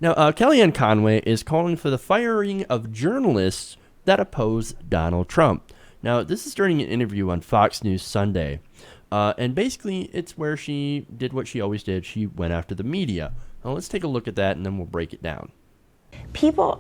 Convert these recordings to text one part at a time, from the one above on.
Now, Kellyanne Conway is calling for the firing of journalists that oppose Donald Trump. Now, this is during an interview on Fox News Sunday. And basically, it's where she did what she always did. She went after the media. Now, let's take a look at that, and then we'll break it down. People,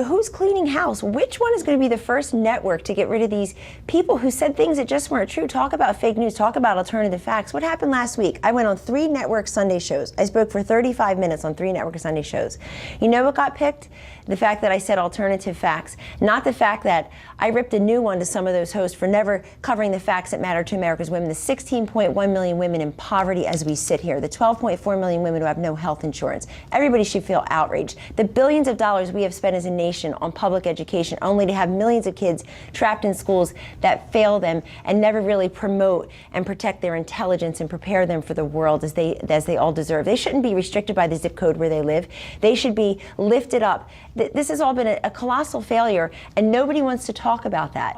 who's cleaning house? Which one is going to be the first network to get rid of these people who said things that just weren't true? Talk about fake news, talk about alternative facts. What happened last week? I went on 3 network Sunday shows. I spoke for 35 minutes on 3 network Sunday shows. You know what got picked? The fact that I said alternative facts, not the fact that I ripped a new one to some of those hosts for never covering the facts that matter to America's women. The 16.1 million women in poverty as we sit here, the 12.4 million women who have no health insurance. Everybody should feel outraged. The billions of dollars we have spent as a nation on public education, only to have millions of kids trapped in schools that fail them and never really promote and protect their intelligence and prepare them for the world as they all deserve. They shouldn't be restricted by the zip code where they live. They should be lifted up. This has all been a colossal failure, and nobody wants to talk about that.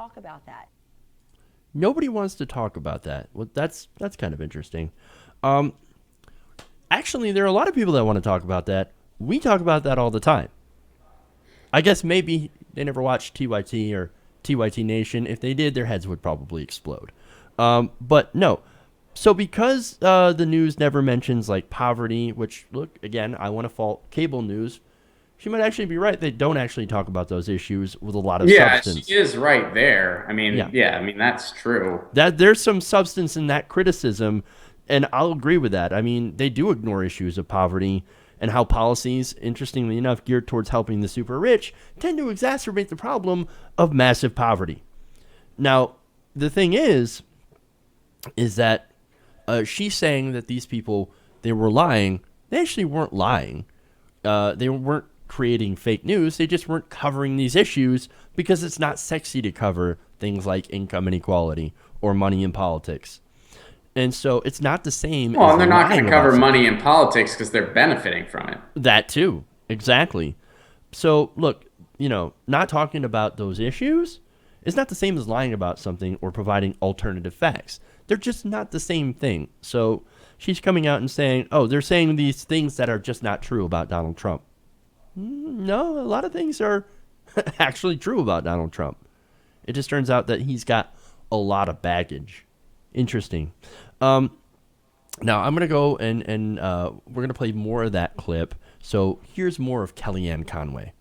Nobody wants to talk about that. Well, that's kind of interesting. Actually, there are a lot of people that want to talk about that. We talk about that all the time. I guess maybe they never watched TYT or TYT Nation. If they did, their heads would probably explode. But no. So because the news never mentions like poverty, which, look, again, I want to fault cable news. She might actually be right. They don't actually talk about those issues with a lot of substance. Yeah, she is right there. I mean, I mean, that's true. That there's some substance in that criticism, and I'll agree with that. I mean, they do ignore issues of poverty and how policies, interestingly enough, geared towards helping the super rich, tend to exacerbate the problem of massive poverty. Now, the thing is that she's saying that these people, they were lying. They actually weren't lying. They weren't creating fake news. They just weren't covering these issues because it's not sexy to cover things like income inequality or money in politics. And so it's not the same. Well, as and they're not going to cover something. money in politics because they're benefiting from it. That too. Exactly. So look, not talking about those issues is not the same as lying about something or providing alternative facts. They're just not the same thing. So she's coming out and saying, oh, they're saying these things that are just not true about Donald Trump. No, a lot of things are actually true about Donald Trump. It just turns out that he's got a lot of baggage. Interesting. Now I'm going to go and we're going to play more of that clip. So here's more of Kellyanne Conway.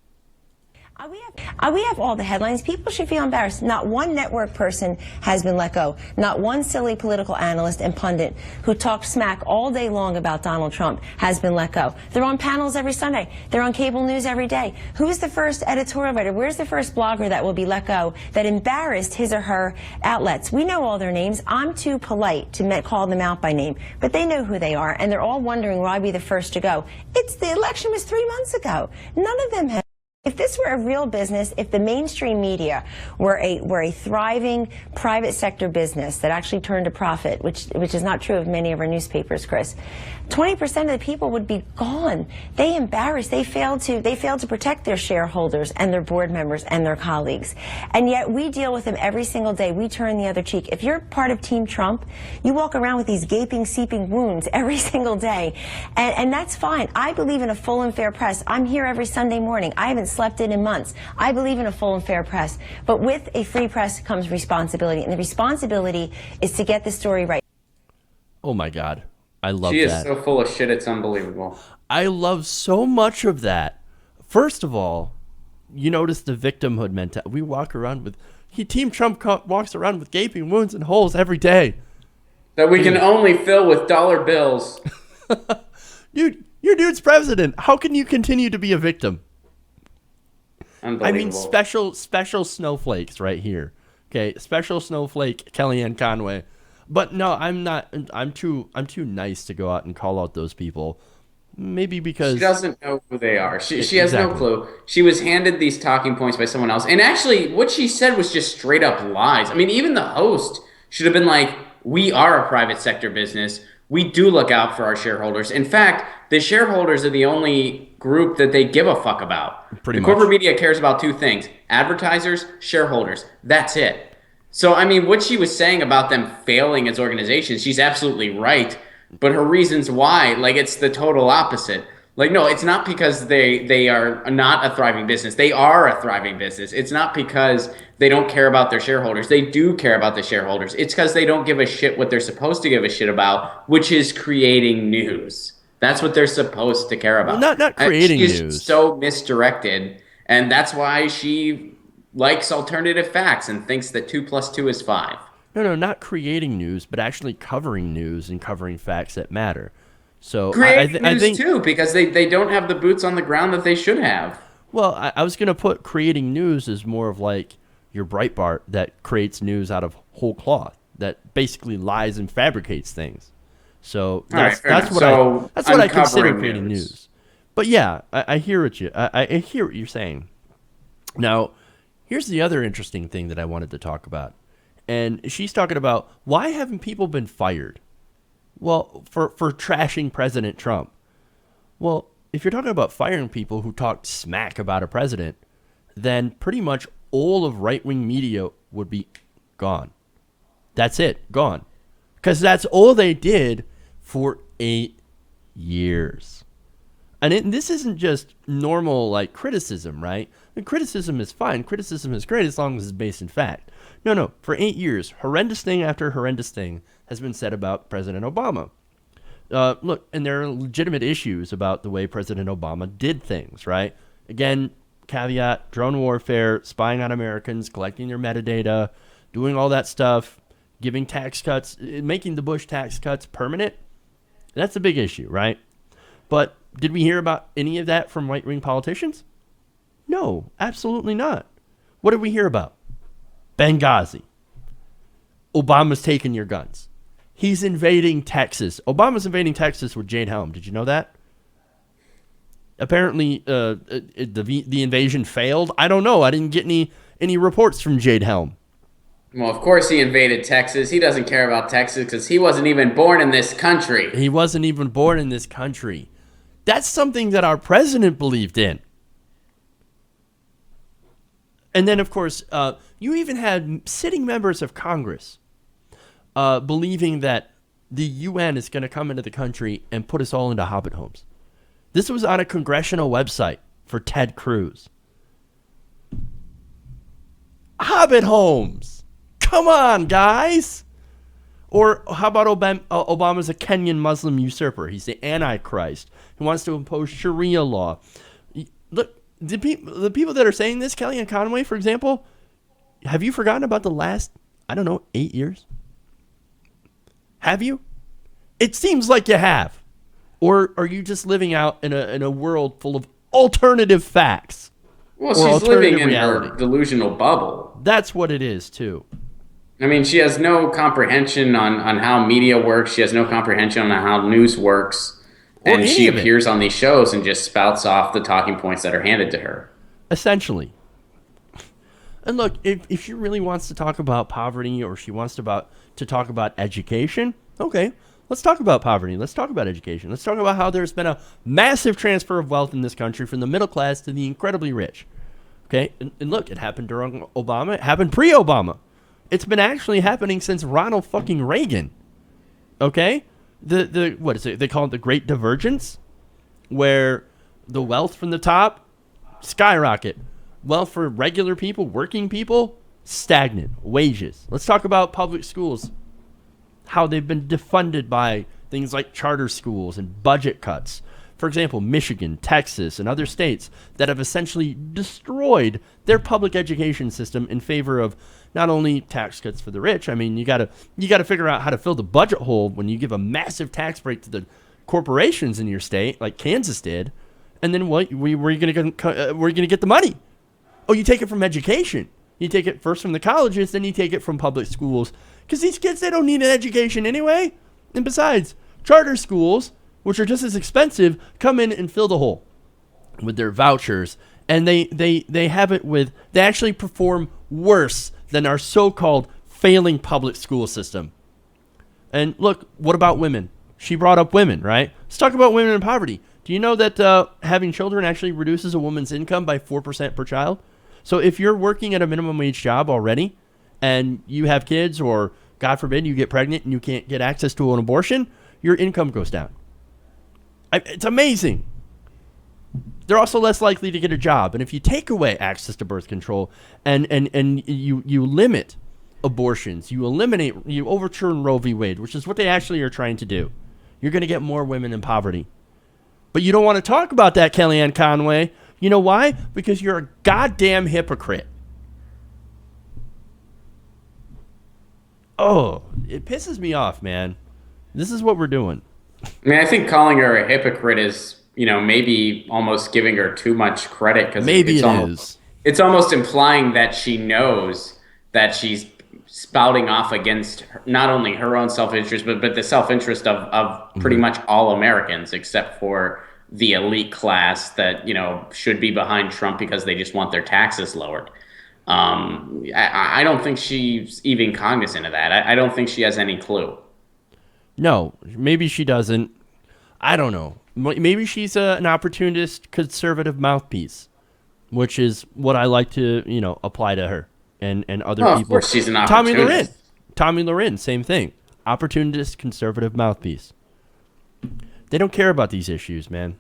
We have all the headlines. People should feel embarrassed. Not one network person has been let go. Not one silly political analyst and pundit who talked smack all day long about Donald Trump has been let go. They're on panels every Sunday. They're on cable news every day. Who's the first editorial writer? Where's the first blogger that will be let go that embarrassed his or her outlets? We know all their names. I'm too polite to call them out by name, but they know who they are, and they're all wondering why I'd be the first to go. The election was 3 months ago. None of them have. If this were a real business, if the mainstream media were a thriving private sector business that actually turned a profit, which is not true of many of our newspapers, Chris, 20% of the people would be gone. They embarrassed. They failed to protect their shareholders and their board members and their colleagues. And yet we deal with them every single day. We turn the other cheek. If you're part of Team Trump, you walk around with these gaping, seeping wounds every single day. And that's fine. I believe in a full and fair press. I'm here every Sunday morning. I haven't slept in months. I believe in a full and fair press. But with a free press comes responsibility. And the responsibility is to get the story right. Oh my God. I love that. She is so full of shit, it's unbelievable. I love so much of that. First of all, you notice the victimhood mentality. We walk around with, Team Trump walks around with gaping wounds and holes every day. That we can only fill with dollar bills. Dude, your dude's president. How can you continue to be a victim? I mean, special snowflakes right here. Okay, special snowflake Kellyanne Conway. But no, I'm not. I'm too nice to go out and call out those people. Maybe because she doesn't know who they are. She has no clue. She was handed these talking points by someone else. And actually, what she said was just straight up lies. I mean, even the host should have been like, we are a private sector business. We do look out for our shareholders. In fact, the shareholders are the only group that they give a fuck about. Pretty much. Corporate media cares about 2 things: advertisers, shareholders. That's it. So, I mean, what she was saying about them failing as organizations, she's absolutely right. But her reasons why, like, it's the total opposite. Like, no, it's not because they are not a thriving business. They are a thriving business. It's not because they don't care about their shareholders. They do care about the shareholders. It's because they don't give a shit what they're supposed to give a shit about, which is creating news. That's what they're supposed to care Well, about. not creating She's news. so misdirected, and that's why she likes alternative facts and thinks that 2 + 2 is 5. No, not creating news, but actually covering news and covering facts that matter. So Creating I news think too, because they don't have the boots on the ground that they should have. well, I was gonna put creating news as more of like your Breitbart that creates news out of whole cloth, that basically lies and fabricates things. So that's what I consider creating news. But yeah, I hear what I hear what you're saying. Now, here's the other interesting thing that I wanted to talk about. And she's talking about, why haven't people been fired? Well, for trashing President Trump. Well, if you're talking about firing people who talk smack about a president, then pretty much all of right-wing media would be gone. That's it, gone. Because that's all they did for 8 years. And this isn't just normal like criticism, right? And criticism is fine. Criticism is great as long as it's based in fact. No. For 8 years, horrendous thing after horrendous thing has been said about President Obama. Look, and there are legitimate issues about the way President Obama did things, right? Again, caveat, drone warfare, spying on Americans, collecting their metadata, doing all that stuff, giving tax cuts, making the Bush tax cuts permanent. That's a big issue, right? But did we hear about any of that from right-wing politicians? No, absolutely not. What did we hear about? Benghazi. Obama's taking your guns. He's invading Texas. Obama's invading Texas with Jade Helm. Did you know that? Apparently, the invasion failed. I don't know. I didn't get any reports from Jade Helm. Well, of course he invaded Texas. He doesn't care about Texas because he wasn't even born in this country. He wasn't even born in this country. That's something that our president believed in. And then, of course, you even had sitting members of Congress believing that the UN is going to come into the country and put us all into hobbit homes. This was on a congressional website for Ted Cruz. Hobbit homes. Come on, guys. Or how about Obama's a Kenyan Muslim usurper? He's the Antichrist. He wants to impose Sharia law. Look, the people that are saying this, Kellyanne Conway, for example, have you forgotten about the last, 8 years? Have you? It seems like you have. Or are you just living out in a world full of alternative facts? Well, she's living in her delusional bubble. That's what it is, too. I mean, she has no comprehension on how media works. She has no comprehension on how news works. And she appears on these shows and just spouts off the talking points that are handed to her. Essentially. And look, if she really wants to talk about poverty or she wants to talk about education, okay, let's talk about poverty. Let's talk about education. Let's talk about how there's been a massive transfer of wealth in this country from the middle class to the incredibly rich. Okay, and look, it happened during Obama. It happened pre-Obama. It's been actually happening since Ronald fucking Reagan. Okay? The what is it? They call it the Great Divergence, where the wealth from the top skyrocket. Wealth for regular people, working people, stagnant. Wages. Let's talk about public schools. How they've been defunded by things like charter schools and budget cuts. For example, Michigan, Texas, and other states that have essentially destroyed their public education system in favor of not only tax cuts for the rich. I mean, you gotta figure out how to fill the budget hole when you give a massive tax break to the corporations in your state, like Kansas did. And then where are you gonna get the money? Oh, you take it from education. You take it first from the colleges, then you take it from public schools. Because these kids, they don't need an education anyway. And besides, charter schools, which are just as expensive, come in and fill the hole with their vouchers. And they have it with, they actually perform worse than our so-called failing public school system. And look, what about women? She brought up women, right? Let's talk about women in poverty. Do you know that having children actually reduces a woman's income by 4% per child? So if you're working at a minimum wage job already and you have kids, or God forbid you get pregnant and you can't get access to an abortion, your income goes down. It's amazing. they're also less likely to get a job. And if you take away access to birth control and you limit abortions, you overturn Roe v. Wade, which is what they actually are trying to do, you're going to get more women in poverty. But you don't want to talk about that, Kellyanne Conway. You know why? Because you're a goddamn hypocrite. Oh, it pisses me off, man. This is what we're doing. I mean, I think calling her a hypocrite is, maybe almost giving her too much credit, because it's almost implying that she knows that she's spouting off against not only her own self-interest, but the self-interest of pretty much all Americans, except for the elite class that, should be behind Trump because they just want their taxes lowered. I don't think she's even cognizant of that. I don't think she has any clue. No, maybe she doesn't. I don't know. Maybe she's an opportunist conservative mouthpiece, which is what I like to, apply to her and other people. Of course she's an opportunist. Tommy Loren, same thing. Opportunist conservative mouthpiece. They don't care about these issues, man.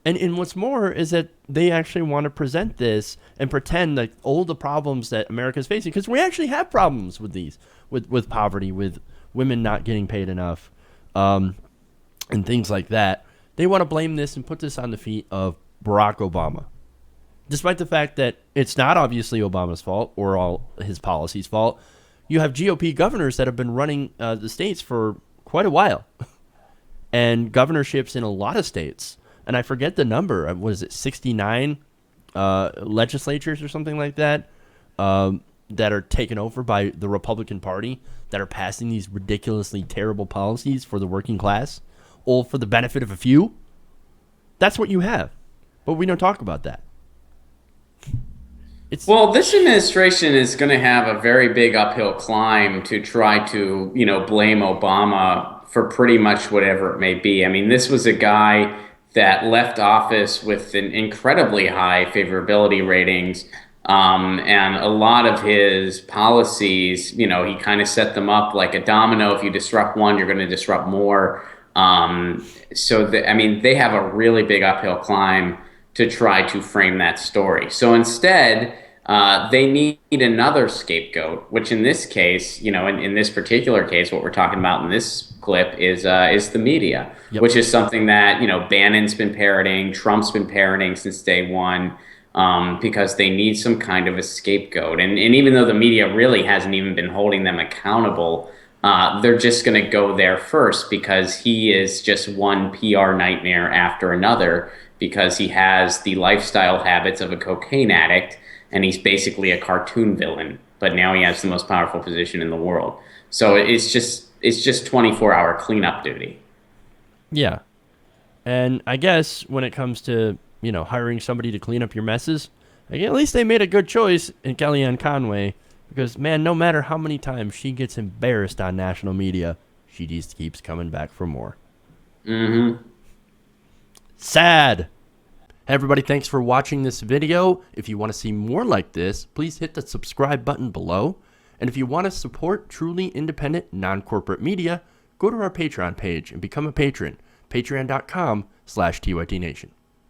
And what's more is that they actually want to present this and pretend that all the problems that America is facing, because we actually have problems with these, with poverty, with women not getting paid enough, and things like that. They want to blame this and put this on the feet of Barack Obama, despite the fact that it's not obviously Obama's fault or all his policies' fault. You have GOP governors that have been running the states for quite a while, and governorships in a lot of states. And I forget the number. Was it 69 legislatures or something like that that are taken over by the Republican Party that are passing these ridiculously terrible policies for the working class, all for the benefit of a few? That's what you have. But we don't talk about that. Well, this administration is going to have a very big uphill climb to try to, blame Obama for pretty much whatever it may be. I mean, this was a guy that left office with an incredibly high favorability ratings, and a lot of his policies, he kind of set them up like a domino. If you disrupt one, you're going to disrupt more. They have a really big uphill climb to try to frame that story. So instead, they need another scapegoat, which in this case, in this particular case, what we're talking about in this clip is the media, which is something that, Bannon's been parroting, Trump's been parroting since day one, because they need some kind of a scapegoat. And even though the media really hasn't even been holding them accountable, they're just going to go there first because he is just one PR nightmare after another, because he has the lifestyle habits of a cocaine addict, and he's basically a cartoon villain, but now he has the most powerful position in the world. So it's just 24-hour cleanup duty. Yeah. And I guess when it comes to, hiring somebody to clean up your messes, at least they made a good choice in Kellyanne Conway, because, man, no matter how many times she gets embarrassed on national media, she just keeps coming back for more. Mm-hmm. Sad. Hey everybody, thanks for watching this video. If you want to see more like this, please hit the subscribe button below. And if you want to support truly independent, non-corporate media, go to our Patreon page and become a patron. Patreon.com/TYTNation.